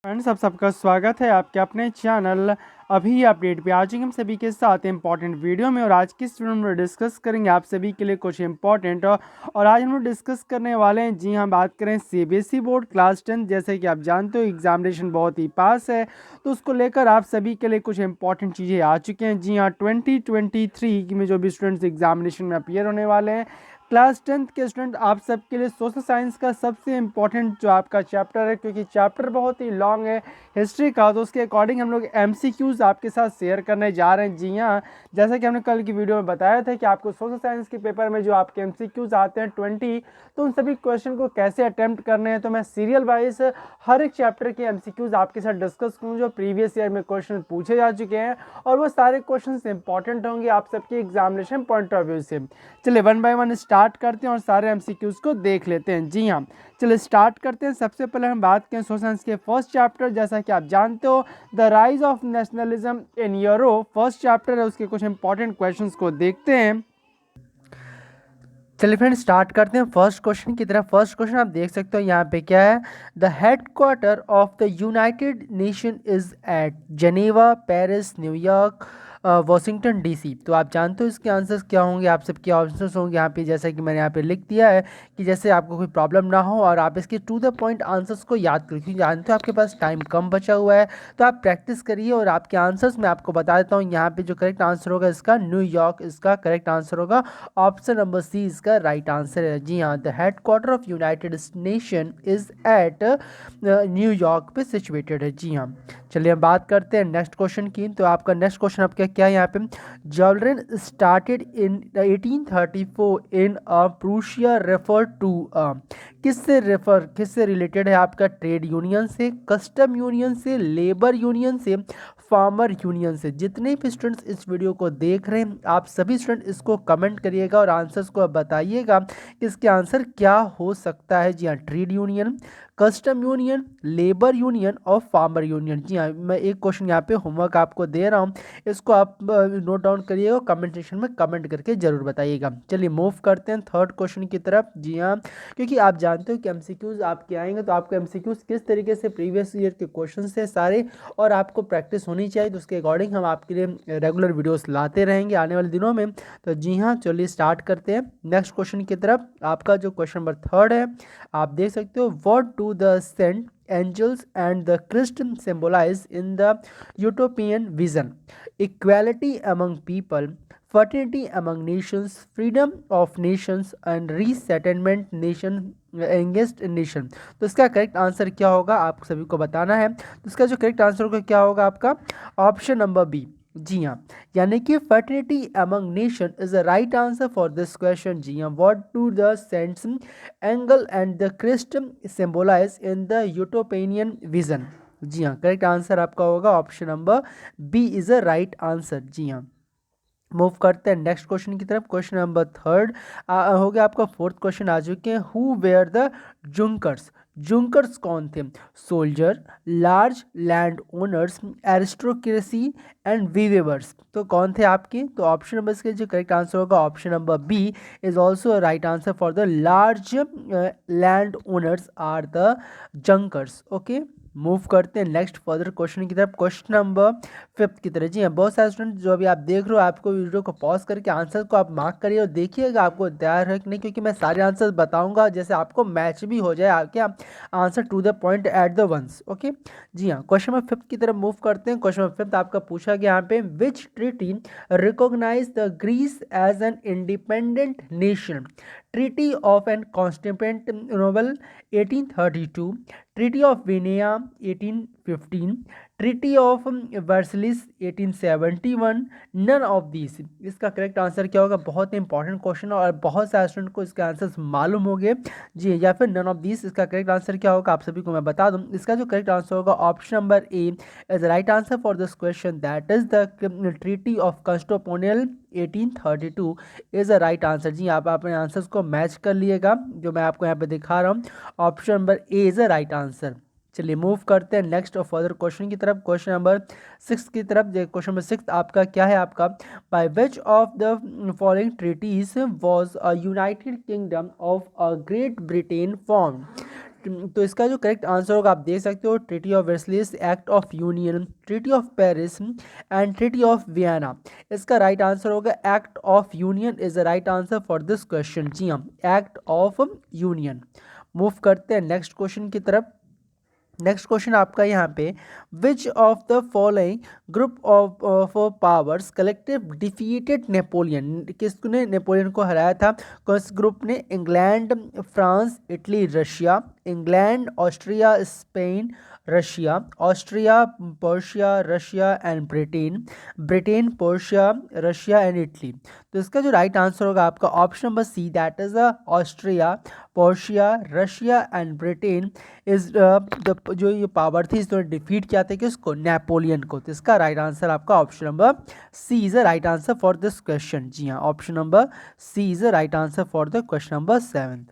Friends, आप सबका स्वागत है आपके अपने चैनल अभी अपडेट पे। आज हम सभी के साथ इंपॉर्टेंट वीडियो में और आज की इस वीडियो में डिस्कस करेंगे आप सभी के लिए कुछ इंपॉर्टेंट और आज हम लोग डिस्कस करने वाले हैं। जी हाँ, बात करें सीबीएसई बोर्ड क्लास 10। जैसे कि आप जानते हो एग्जामिनेशन बहुत ही पास है, तो उसको लेकर आप सभी के लिए कुछ इंपॉर्टेंट चीज़ें आ चुकी हैं। जी हाँ, 2023 में जो भी स्टूडेंट्स एग्जामिनेशन में अपीयर होने वाले हैं क्लास 10th के स्टूडेंट, आप सबके लिए सोशल साइंस का सबसे इम्पॉर्टेंट जो आपका चैप्टर है, क्योंकि चैप्टर बहुत ही लॉन्ग है हिस्ट्री का, तो उसके अकॉर्डिंग हम लोग एमसीक्यूज आपके साथ शेयर करने जा रहे हैं। जी हाँ, जैसा कि हमने कल की वीडियो में बताया था कि आपको सोशल साइंस के पेपर में जो आपके एमसीक्यूज आते हैं 20, तो उन सभी क्वेश्चन को कैसे अटैम्प्ट करने हैं, तो मैं सीरियल वाइज हर एक चैप्टर के एमसीक्यूज आपके साथ डिस्कस करूँ जो प्रीवियस ईयर में क्वेश्चन पूछे जा चुके हैं, और वो सारे क्वेश्चन इंपॉर्टेंट होंगे आप सबके एग्जामिनेशन पॉइंट ऑफ व्यू से। चलिए वन बाय वन स्टार्ट करते हैं और सारे एमसीक्यूज को देख लेते हैं। जी हाँ, चलिए स्टार्ट करते हैं। सबसे पहले हम बात करें सोशल साइंस के फर्स्ट चैप्टर। जैसा कि आप जानते हो the rise of nationalism in Europe first chapter है, उसके कुछ इंपॉर्टेंट क्वेश्चंस को देखते हैं। चलिए फ्रेंड स्टार्ट करते हैं फर्स्ट क्वेश्चन की तरफ। फर्स्ट क्वेश्चन आप देख सकते हो यहाँ पे क्या है, the headquarter of the United Nation is at Geneva, Paris, New York, Washington DC. तो आप जानते हो इसके आंसर्स क्या होंगे, आप सबके ऑप्शंस होंगे यहाँ पे, जैसा कि मैंने यहाँ पे लिख दिया है कि जैसे आपको कोई प्रॉब्लम ना हो और आप इसके टू द पॉइंट आंसर्स को याद करें, क्योंकि जानते हो आपके पास टाइम कम बचा हुआ है, तो आप प्रैक्टिस करिए और आपके आंसर्स मैं आपको बता देता हूँ। यहाँ पे जो करेक्ट आंसर होगा इसका न्यूयॉर्क इसका करेक्ट आंसर होगा, ऑप्शन नंबर सी इसका राइट आंसर है। जी हाँ, the headquarter of United Nation is eight New York पे सिचुएटेड है। जी हाँ, चलिए हम बात करते हैं नेक्स्ट क्वेश्चन की। तो आपका नेक्स्ट क्वेश्चन आपका क्या है यहाँ पे, Zollverein started in 1834 in Prussia refer to किससे रिलेटेड है आपका, ट्रेड यूनियन से, कस्टम यूनियन से, लेबर यूनियन से, फार्मर यूनियन से। जितने भी स्टूडेंट्स इस वीडियो को देख रहे हैं आप सभी स्टूडेंट इसको कमेंट करिएगा और आंसर्स को बताइएगा कि इसके आंसर क्या हो सकता है। जी हाँ, trade union, custom union, labour union और फार्मर यूनियन। जी हाँ, मैं एक क्वेश्चन यहाँ पे होमवर्क आपको दे रहा हूँ, इसको आप नोट डाउन करिएगा, कमेंट सेक्शन में कमेंट करके जरूर बताइएगा। चलिए मूव करते हैं थर्ड क्वेश्चन की तरफ। जी हाँ, क्योंकि आप जानते हो कि एमसीक्यूज आपके आएंगे, तो आपको एमसीक्यूज किस तरीके से प्रीवियस ईयर के क्वेश्चन से सारे और आपको प्रैक्टिस होनी चाहिए, तो उसके अकॉर्डिंग हम आपके लिए रेगुलर वीडियोस लाते रहेंगे आने वाले दिनों में। तो जी हाँ, चलिए स्टार्ट करते हैं नेक्स्ट क्वेश्चन की तरफ। आपका जो क्वेश्चन नंबर थर्ड है आप देख सकते हो, what do the saint angels and the Christ symbolize in the utopian vision? Equality among people, fraternity among nations, freedom of nations and resettlement nation against nation। तो इसका करेक्ट आंसर क्या होगा आप सभी को बताना है। तो इसका जो करेक्ट आंसर होगा क्या होगा आपका, ऑप्शन नंबर बी। जी हाँ, यानी कि fertility among nation is the right answer for this question. जी हाँ, what do the saints angel and the Christ symbolise in the utopian vision. जी हाँ, करेक्ट आंसर आपका होगा option number B is a right answer. जी हाँ, move करते हैं नेक्स्ट क्वेश्चन की तरफ। क्वेश्चन नंबर थर्ड हो गया आपका। फोर्थ क्वेश्चन आ चुके हैं, who were the Junkers. Junkers कौन थे, soldier, large land owners, aristocracy and weavers. तो कौन थे आपके, तो ऑप्शन नंबर इसके जो करेक्ट आंसर होगा option number B is also right answer for the large land owners are the Junkers. Okay, move करते हैं नेक्स्ट फर्दर क्वेश्चन की तरफ। क्वेश्चन नंबर फिफ्थ की तरह। जी हाँ, बहुत सारे स्टूडेंट जो अभी आप देख रहे हो, आपको वीडियो को पॉज करके आंसर को आप मार्क करिए और देखिएगा आपको तैयार है कि नहीं, क्योंकि मैं सारे आंसर बताऊंगा जैसे आपको मैच भी हो जाए क्या answer to the point at the once. Okay, जी हाँ, क्वेश्चन नंबर फिफ्थ की तरफ मूव करते हैं। क्वेश्चन नंबर फिफ्थ आपका पूछा गया यहाँ पे, which treaty recognise the Greece as an independent nation. Treaty of an Constantinople 1832, treaty of Vienna 1815, treaty of Versailles 1871, none of this. इसका करेक्ट आंसर क्या होगा, बहुत ही इंपॉर्टेंट क्वेश्चन और बहुत सारे स्टूडेंट को इसके आंसर्स मालूम हो गए। जी, या फिर नन ऑफ दिस। इसका करेक्ट आंसर क्या होगा आप सभी को मैं बता दूं, इसका जो करेक्ट आंसर होगा option number A is right answer for this question, that is the treaty of Constantinople 1832 is a right answer. जी, आप अपने आंसर्स को मैच कर लिएगा जो मैं आपको यहाँ पे दिखा रहा हूँ, option number A is a right answer. चलिए मूव करते हैं नेक्स्ट और फर्दर क्वेश्चन की तरफ। क्वेश्चन नंबर सिक्स की तरफ। क्वेश्चन नंबर सिक्स आपका क्या है आपका, by which of the following treaties was a United Kingdom of a Great Britain form. तो इसका जो करेक्ट आंसर होगा आप देख सकते हो, treaty of Versailles, act of union, treaty of Paris and treaty of Vienna. इसका राइट आंसर होगा act of union is the right answer for this question. जी हाँ, एक्ट ऑफ यूनियन। मूव करते हैं नेक्स्ट क्वेश्चन की तरफ। Next question आपका यहाँ पे, which of the following group of powers collective defeated Napoleon, किसने नेपोलियन को हराया था? किस ग्रुप ने? England, France, Italy, Russia. England, Austria, Spain, Russia. Austria, Persia, Russia and Britain. Britain, Persia, Russia and Italy. तो इसका जो राइट आंसर होगा आपका option number C, that is Austria, Persia, Russia and Britain is जो ये power थी इसने defeat किया था किसको? नेपोलियन को। तो इसका राइट आंसर आपका option number C is the right answer for this question. जी हाँ, option number C is the right answer for the question number 7।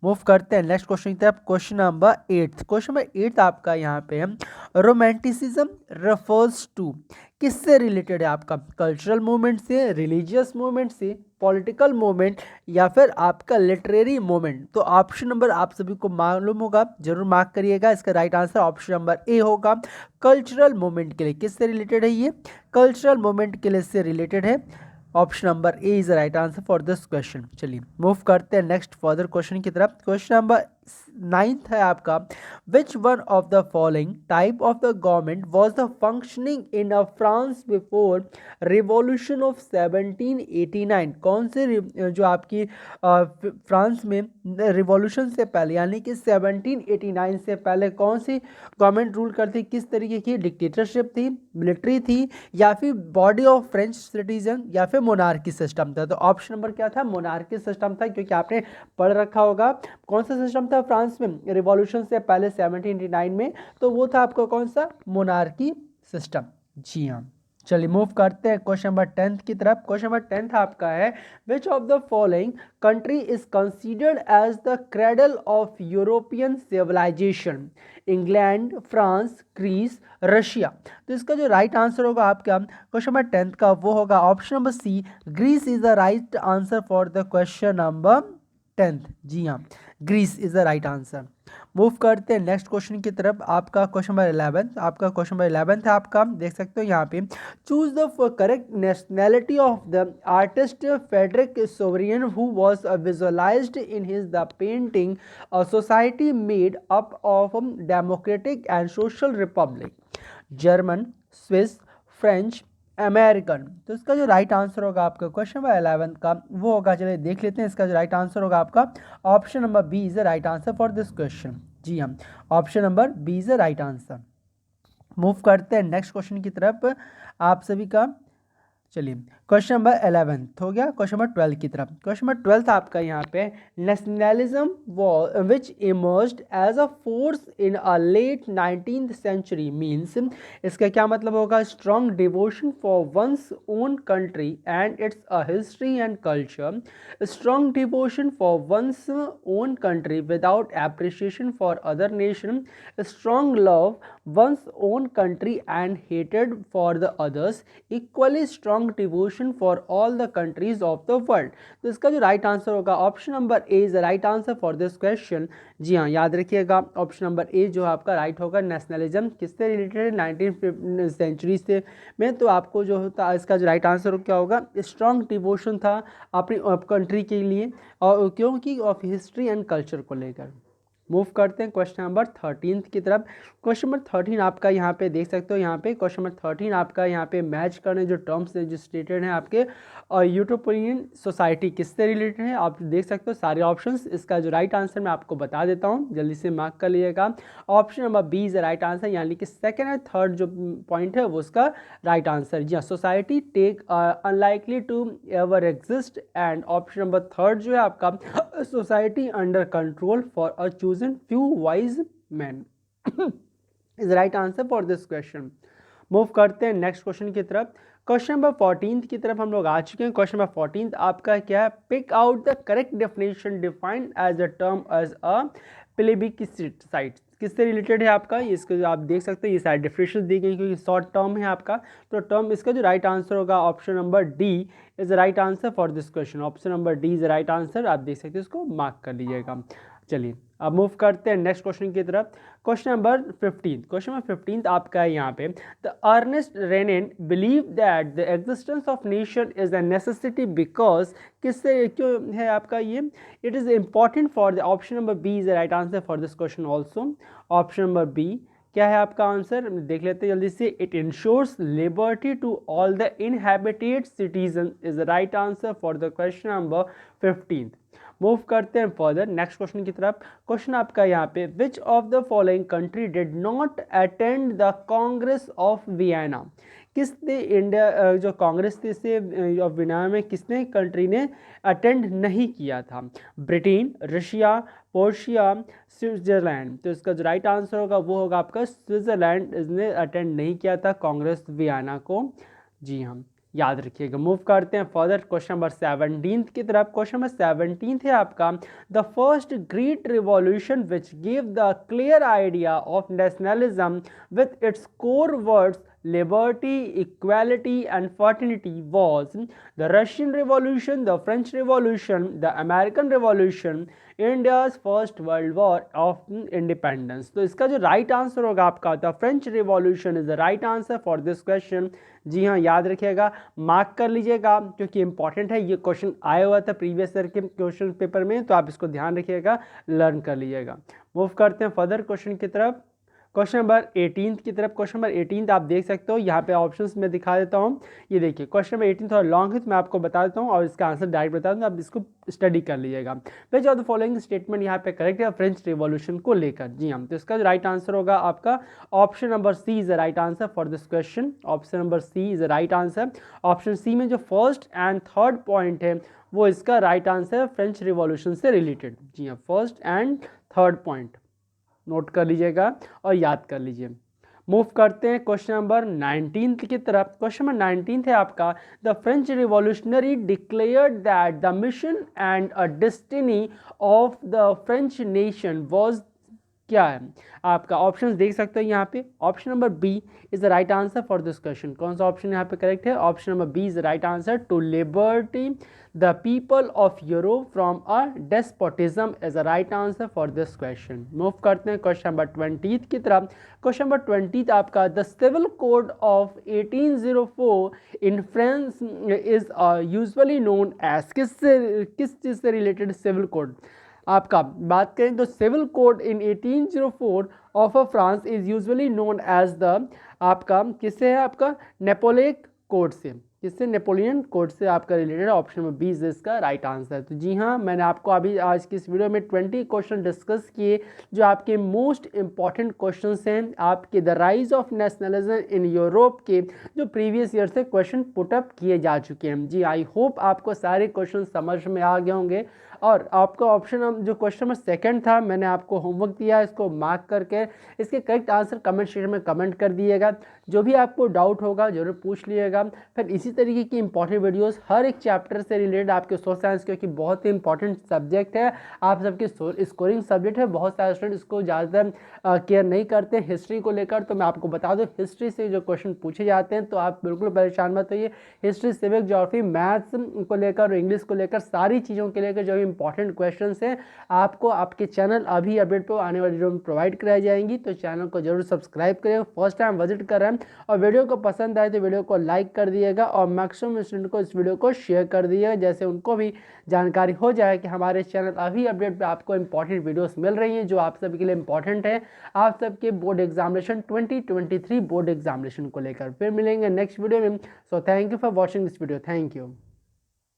Move करते हैं नेक्स्ट क्वेश्चन की तरफ। Question number 8। क्वेश्चन नंबर 8 आपका यहाँ पे रोमांटिसिज्म रेफर्स टू, किससे रिलेटेड है आपका? कल्चरल मूवमेंट से, रिलीजियस मूवमेंट से, पॉलिटिकल मूवमेंट या फिर आपका लिटरेरी मूवमेंट? तो ऑप्शन नंबर आप सभी को मालूम होगा, जरूर मार्क करिएगा। इसका राइट आंसर ऑप्शन नंबर ए होगा, कल्चरल मूवमेंट के लिए। किससे रिलेटेड है ये? कल्चरल मूवमेंट के लिए से रिलेटेड है। Option number A is the right answer for this question. चलिए मूव करते हैं नेक्स्ट फर्दर क्वेश्चन की तरफ। क्वेश्चन नंबर 9 है आपका, which one of the following type of the government was the functioning in France before revolution of 1789? कौन से जो आपकी फ्रांस में रिवॉल्यूशन से पहले यानी कि 1789 से पहले कौन सी गवर्नमेंट रूल करती? किस तरीके की? डिक्टेटरशिप थी, मिलिट्री थी, या फिर बॉडी ऑफ फ्रेंच सिटीजन, या फिर मोनार्की सिस्टम था? तो ऑप्शन नंबर क्या था? मोनार्की सिस्टम था, क्योंकि आपने पढ़ रखा होगा कौन सा सिस्टम था फ्रांस में रिवॉल्यूशन से पहले 1789 में? तो वो था आपका कौन सा? Monarchy system. जी हाँ, चलिए मूव करते हैं क्वेश्चन नंबर 10 की तरफ। क्वेश्चन नंबर 10 आपका है, which of the following country is considered as the cradle of European civilisation? England, France, Greece, Russia. तो इसका जो राइट आंसर होगा आपका क्वेश्चन नंबर 10 का वो होगा option number C, Greece is the right answer for the question number 10th। जी हाँ, Greece is the right answer. Move करते हैं नेक्स्ट क्वेश्चन की तरफ। आपका क्वेश्चन नंबर 11, आपका क्वेश्चन नंबर 11 है आपका, देख सकते हो यहाँ पे, choose the correct nationality of the artist Frederic Sorrieu who was visualised in his the painting a society made up of democratic and social republic? German, Swiss, French, American. तो इसका जो राइट आंसर होगा आपका question number 11 का वो होगा, चलिए देख लेते हैं। इसका जो राइट आंसर होगा आपका option number B is the right answer for this question. जी हाँ, option number B is the right answer. Move करते हैं नेक्स्ट क्वेश्चन की तरफ आप सभी का। चलिए क्वेश्चन नंबर 11 हो गया, क्वेश्चन नंबर 12 की तरफ। क्वेश्चन नंबर 12 आपका यहाँ पे, nationalism which emerged as a force in a late 19th century means? इसका क्या मतलब होगा? Strong devotion for one's own country and its a history and culture, strong devotion for one's own country without appreciation for other nation, strong love one's own country and hated for the others, equally strong devotion for all the countries of the world। तो इसका जो right answer होगा option number A is the right answer for this question. जी हाँ, याद रखिएगा option number ए जो आपका राइट होगा। नेशनलिज्म किससे रिलेटेड है? 19th सेंचुरी से में। तो आपको जो होता इसका जो राइट आंसर क्या होगा? स्ट्रॉन्ग डिवोशन था अपनी कंट्री के लिए, और क्योंकि ऑफ हिस्ट्री एंड कल्चर को लेकर। मूव करते हैं क्वेश्चन नंबर 13 की तरफ। क्वेश्चन नंबर 13 आपका यहाँ पे देख सकते हो, यहाँ पे क्वेश्चन नंबर 13 आपका यहाँ पे मैच करने जो टर्म्स जो स्टेटेड हैं आपके, और यूरोपियन सोसाइटी किससे रिलेटेड है आप देख सकते हो सारे ऑप्शंस। इसका जो राइट आंसर मैं आपको बता देता हूँ, जल्दी से मार्क कर लीजिएगा। Option number B is the right answer, यानी कि सेकेंड एंड थर्ड जो पॉइंट है वो उसका राइट आंसर। जी हाँ, society take unlikely to ever exist, and option number third जो है आपका, society under control for a chosen few wise man is right answer for this question. Move करते हैं नेक्स्ट क्वेश्चन की तरफ। क्वेश्चन नंबर 14 की तरफ हम लोग आ चुके हैं। क्वेश्चन नंबर 14 आपका क्या है? Pick out the correct definition defined as a term as a plebiscite. किससे रिलेटेड है आपका? इसको जो आप देख सकते हैं ये सारी डेफिनेशन दी गई, क्योंकि शॉर्ट टर्म है आपका। तो टर्म इसका जो राइट आंसर होगा option number D is the right answer for this question. Option number D is the right answer. आप देख सकते हैं, इसको मार्क कर लीजिएगा। चलिए अब मूव करते हैं नेक्स्ट क्वेश्चन की तरफ। क्वेश्चन नंबर 15 आपका है यहाँ पे, the Ernest Renan believe that the existence of nation is a necessity because, किससे क्यों है आपका ये, it is important for the, option number B is the right answer for this question also. Option number B क्या है आपका answer, देख लेते हैं जल्दी से, it ensures liberty to all the inhabited citizen is the right answer for the question number 15। Move करते हैं फर्दर नेक्स्ट क्वेश्चन की तरफ। क्वेश्चन आपका यहाँ पे, which of the following country did not attend the Congress of Vienna, किसने India जो कांग्रेस थी से ऑफ वियना में किसने कंट्री ने अटेंड नहीं किया था, ब्रिटेन, रशिया, पोर्शिया, स्विट्जरलैंड। तो इसका जो राइट आंसर होगा वो होगा आपका स्विट्जरलैंड, इसने अटेंड नहीं किया था कांग्रेस वियना को। जी हाँ, याद रखिएगा। मूव करते हैं फर्दर क्वेश्चन नंबर 17 की तरफ। क्वेश्चन नंबर 17 है आपका, the first great revolution which give the clear idea of nationalism with its core words liberty, equality and fraternity was the Russian Revolution, the French Revolution, the American Revolution, India's first World War of Independence। तो इसका जो right answer होगा आपका, the French Revolution is the right answer for this question. जी हाँ, याद रखिएगा, mark कर लीजिएगा क्योंकि इंपॉर्टेंट है, ये क्वेश्चन आया हुआ था प्रीवियस ईयर के क्वेश्चन पेपर में, तो आप इसको ध्यान रखिएगा, लर्न कर लीजिएगा। मूव करते हैं फर्दर क्वेश्चन की तरफ, क्वेश्चन नंबर 18 की तरफ। क्वेश्चन नंबर 18 आप देख सकते हो यहाँ पे ऑप्शंस में दिखा देता हूँ। ये देखिए क्वेश्चन नंबर 18 थोड़ा लॉन्ग है तो मैं आपको बता देता हूँ और इसका आंसर डायरेक्ट बता दूँ, आप इसको स्टडी कर लीजिएगा। विच ऑफ द फॉलोइंग स्टेटमेंट यहाँ पे करेक्ट है फ्रेंच रिवॉल्यूशन को लेकर। जी हाँ, तो इसका जो राइट आंसर होगा आपका option number C is the right answer for this question. Option number C is the right answer. Option C में जो फर्स्ट एंड थर्ड पॉइंट है वो इसका राइट आंसर है, फ्रेंच रिवॉल्यूशन से रिलेटेड। जी हाँ, first and third point note कर लीजिएगा और याद कर लीजिए। मूव करते हैं क्वेश्चन नंबर 19 की तरफ। क्वेश्चन नंबर 19 है आपका, the French revolutionary declared that the mission and a destiny of the French nation was, क्या है आपका, ऑप्शंस देख सकते हो यहाँ पे। Option number B is the right answer for this question. कौन सा ऑप्शन यहाँ पे करेक्ट है, option number B is the right answer, to liberty the people of Europe from a despotism is the right answer for this question. Move करते हैं question number 20 की तरफ। Question number 20 आपका, the civil code of 1804 in France is usually known as, किस चीज़ से related civil code आपका बात करें तो civil code in 1804 of France is usually known as the, आपका किससे है, आपका नेपोलियन कोड से, किससे, नेपोलियन कोड से आपका related. Option number B is इसका राइट आंसर। तो जी हाँ, मैंने आपको अभी आज की इस वीडियो में 20 क्वेश्चन डिस्कस किए जो आपके मोस्ट इंपॉर्टेंट क्वेश्चंस हैं, आपके the rise of nationalism in Europe के जो प्रीवियस ईयर से क्वेश्चन पुटअप किए जा चुके हैं। जी, आई होप आपको सारे क्वेश्चन समझ में आ गए होंगे और आपका ऑप्शन जो क्वेश्चन नंबर सेकंड था मैंने आपको होमवर्क दिया, इसको मार्क करके इसके करेक्ट आंसर कमेंट सेक्शन में कमेंट कर दिएगा। जो भी आपको डाउट होगा जरूर पूछ लिएगा। फिर इसी तरीके की इंपॉर्टेंट वीडियोस हर एक चैप्टर से रिलेटेड आपके सोशल साइंस, क्योंकि बहुत ही इंपॉर्टेंट सब्जेक्ट है, आप सबके स्कोरिंग सब्जेक्ट है, बहुत सारे स्टूडेंट इसको ज़्यादातर केयर नहीं करते हिस्ट्री को लेकर। तो मैं आपको बता दूँ, हिस्ट्री से जो क्वेश्चन पूछे जाते हैं तो आप बिल्कुल परेशान मत होइए। हिस्ट्री, सिविक, ज्योग्राफी, मैथ्स को लेकर और इंग्लिश को लेकर सारी चीज़ों के लेकर जो भी इंपॉर्टेंट क्वेश्चंस हैं आपको आपके चैनल अभी अपडेट पर आने वाली वीडियो में प्रोवाइड कराई जाएंगी। तो चैनल को जरूर सब्सक्राइब करें, फर्स्ट टाइम विजिट कर रहे हैं और वीडियो को पसंद आए तो वीडियो को लाइक कर दिएगा और मैक्सिमम स्टूडेंट को इस वीडियो को शेयर कर दिएगा, जैसे उनको भी जानकारी हो जाए कि हमारे चैनल अभी अपडेट पे आपको इंपॉर्टेंट वीडियोस मिल रही हैं जो आप सबके लिए इंपॉर्टेंट है, आप सबके बोर्ड एग्जामिनेशन 2023 बोर्ड एग्जामिनेशन को लेकर। फिर मिलेंगे नेक्स्ट वीडियो में। So thank you for watching this video, thank you.